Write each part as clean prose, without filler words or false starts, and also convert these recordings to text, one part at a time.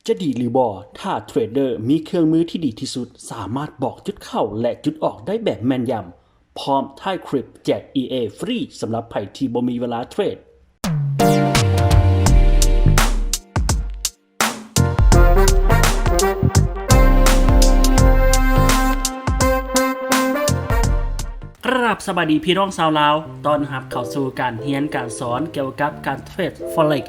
จะดีหรือบ่ถ้าเทรดเดอร์มีเครื่องมือที่ดีที่สุดสามารถบอกจุดเข้าและจุดออกได้แบบแม่นยำพร้อมท้ายคลิปแจก EA ฟรีสำหรับไผที่บ่มีเวลาเทรดครับสวัสดีพี่น้องชาวลาวต้อนรับเข้าสู่การเรียนการสอนเกี่ยวกับการเทรด Forex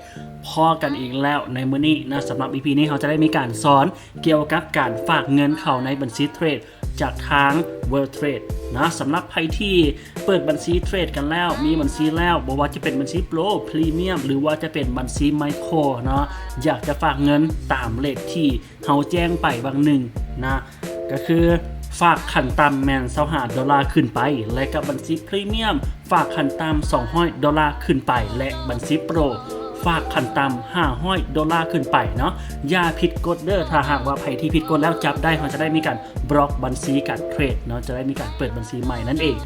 พอกันอีกแล้วในมื้อนี้นะสำหรับ EP นี้เราจะได้มีการสอนเกี่ยวกับการฝากเงินเข้าในบัญชีเทรดจากทาง World Trade นะสำหรับใครที่เปิดบัญชีเทรดกันแล้วมีบัญชีแล้วบอกว่าจะเป็นบัญชีโปรพรีเมียมหรือว่าจะเป็นบัญชีไมโครเนาะอยากจะฝากเงินตามเลขที่เราแจ้งไปบางหนึ่งนะก็คือฝากขั้นต่ำแมน$25ขึ้นไปและกับบัญชีพรีเมียมฝากขั้นต่ำ$200ขึ้นไปและบัญชีโปรฝากขั้นต่ำ$500ขึ้นไปเนาะอย่าผิดกฎเด้อถ้าหากว่าใครที่ผิดกฎแล้วจับได้เขาจะได้มีการบล็อกบัญชีการเทรดเนาะจะได้มีการเปิดบัญชีใหม่นั่นเอง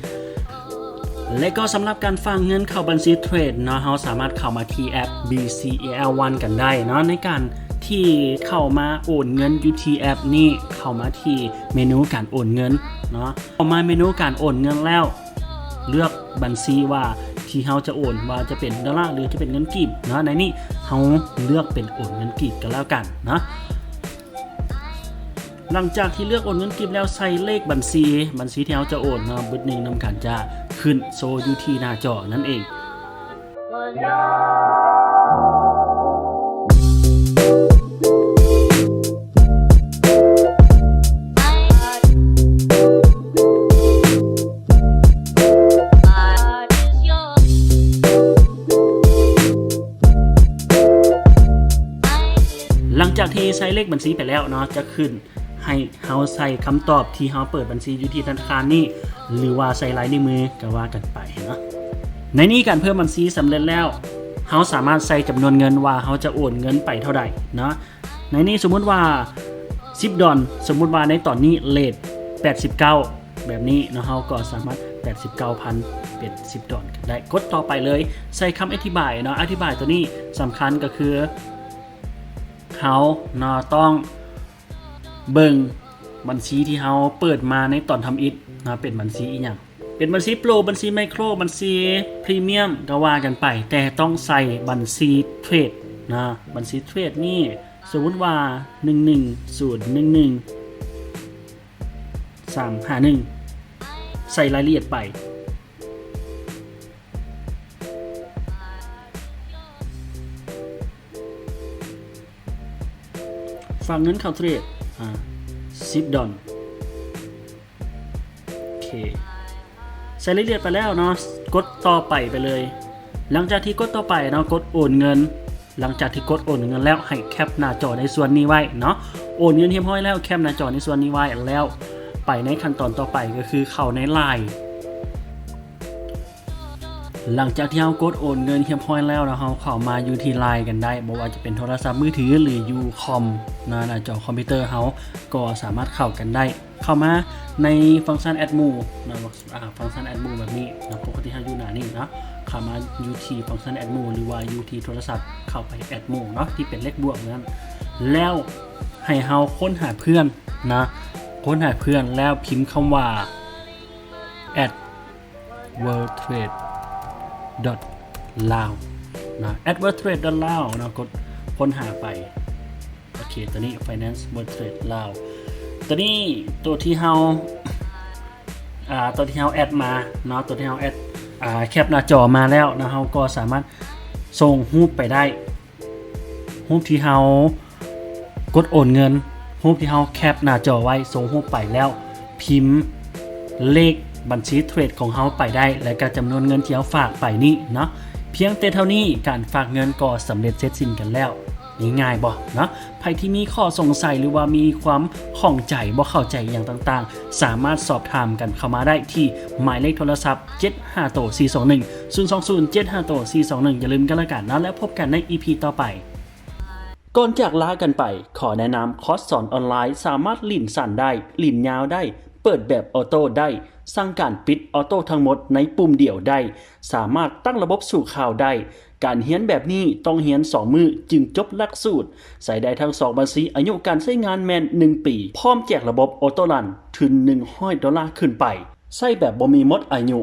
และก็สำหรับการฝากเงินเข้าบัญชีเทรดเนาะเราสามารถเข้ามาที่แอป BCAL1 กันได้เนาะในการที่เข้ามาโอนเงินอยู่ที่แอปนี้เข้ามาที่เมนูการโอนเงินเนาะเข้ามาเมนูการโอนเงินแล้วเลือกบัญชีว่าที่เราจะโอนว่าจะเป็นดอลลาร์หรือจะเป็นเงินกีบเนาะในนี้เราเลือกเป็นโอนเงินกีบกันแล้วกันนะหลังจากที่เลือกโอนเงินกีบแล้วใส่เลขบัญชีที่เราจะโอนเนาะบึดนึงนำการจะขึ้นโชว์อยู่ที่หน้าจอนั่นเองหลังจากที่ใช้เลขบัญชีไปแล้วเนาะจะขึ้นให้เฮาใส่คำตอบที่เฮาเปิดบัญชีอยู่ที่ธนาคารนี่หรือว่าใส่ลายนิ้วมือก็ว่ากันไปเนาะในนี้การเพิ่มบัญชีสำเร็จแล้วเฮาสามารถใส่จำนวนเงินว่าเฮาจะโอนเงินไปเท่าใดเนาะในนี้สมมุติว่า$10สมมุติว่าในตอนนี้เรท89แบบนี้เนาะเฮาก็สามารถ89,000เป็น$10ได้กดต่อไปเลยใส่คำอธิบายเนาะอธิบายตัวนี้สำคัญก็คือเขาเนาะต้องเบิ่งบัญชีที่เขาเปิดมาในตอนทำอิฐนะเป็นบัญชีอีหยังเป็นบัญชีโปรบัญชีไมโครบัญชีพรีเมียมก็ว่ากันไปแต่ต้องใส่บัญชีเทรดนะบัญชีเทรดนี่สมมุติว่า110111351ใส่รายละเอียดไปฝากเงินเข้าเทรด$10โอเคใส่รายละเอียดไปแล้วเนาะกดต่อไปเลยหลังจากที่กดต่อไปเนาะกดโอนเงินหลังจากที่กดโอนเงินแล้วให้แคปหน้าจอในส่วนนี้ไว้เนาะโอนเงินเรียบร้อยแล้วแคปหน้าจอในส่วนนี้ไว้แล้วไปในขั้นตอนต่อไปก็คือเข้าใน LINE หลังจากที่เรากดโอนเงินเรียบร้อยแล้วนะเราเข้ามาอยู่ที่ LINE กันได้บ่ว่าจะเป็นโทรศัพท์มือถือหรืออยู่คอมหน้าจอคอมพิวเตอร์เราก็สามารถเข้ากันได้เข้ามาในฟังก์ชัน Add More นะฟังก์ชัน Add More แบบนี้นะปกติเราอยู่หน้านี้นะเข้ามาอยู่ที่ฟังก์ชัน Add More หรือว่าอยู่ที่โทรศัพท์เข้าไป Add More เนาะที่เป็นเลขบวกนั้นแล้วให้เราค้นหาเพื่อนนะค้นหาเพื่อนแล้วพิมพ์คำว่า @worldtrade.lao นะ @worldtrade.lao นะกดค้นหาไปโอเคตัวนี้ finance world trade lao ตัวนี้ตัวที่เราแอดมาเนาะตัวที่เราแอดแคปหน้าจอมาแล้วนะเราก็สามารถส่งรูปไปได้รูปที่เรากดโอนเงินรูปที่เราแคปหน้าจอไว้ส่งรูปไปแล้วพิมพ์เลขบัญชีเทรดของเราไปได้และก็จำนวนเงินที่เราฝากไปนี่เนาะเพียงแต่เท่านี้การฝากเงินก็สำเร็จเสร็จสิ้นกันแล้วง่ายบ่เนาะใครที่มีข้อสงสัยหรือว่ามีความข้องใจบ่เข้าใจอย่างต่างๆสามารถสอบถามกันเข้ามาได้ที่หมายเลขโทรศัพท์75042102542อย่าลืมกันละกันนะแล้วพบกันใน EP ต่อไปก่อนจากลากันไปขอแนะนำคอร์สสอนออนไลน์สามารถลิ่นสั้นได้ลิ่นยาวได้เปิดแบบออโต้ได้สั่งการปิดออโต้ทั้งหมดในปุ่มเดียวได้สามารถตั้งระบบสู่ข่าวได้ การเรียนแบบนี้ต้องเรียน2มื้อจึงจบหลักสูตรใส่ได้ทั้ง2บัญชีอายุการใช้งานแม่น1ปีพร้อมแจกระบบออโต้รันถึง$100ขึ้นไปใช้แบบบ่มีหมดอายุ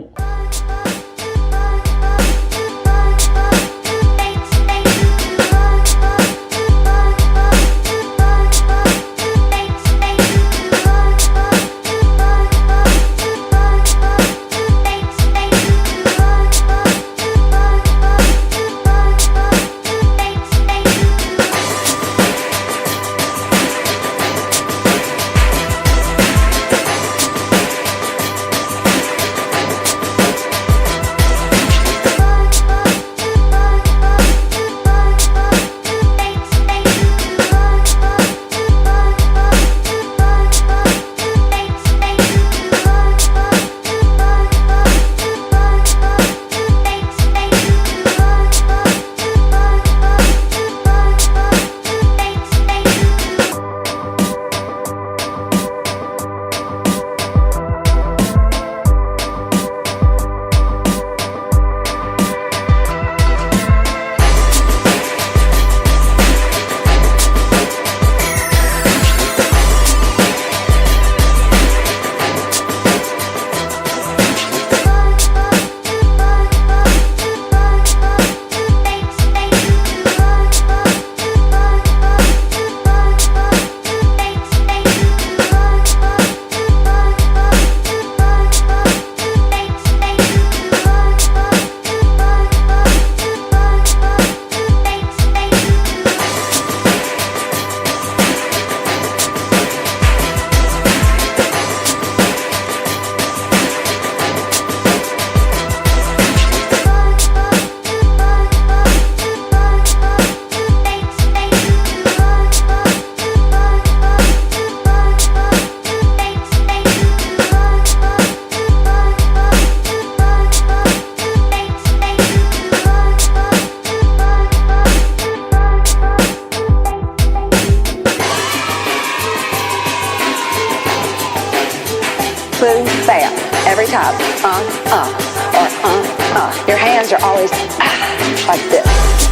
Smooth, bam, every time. Or Your hands are always like this.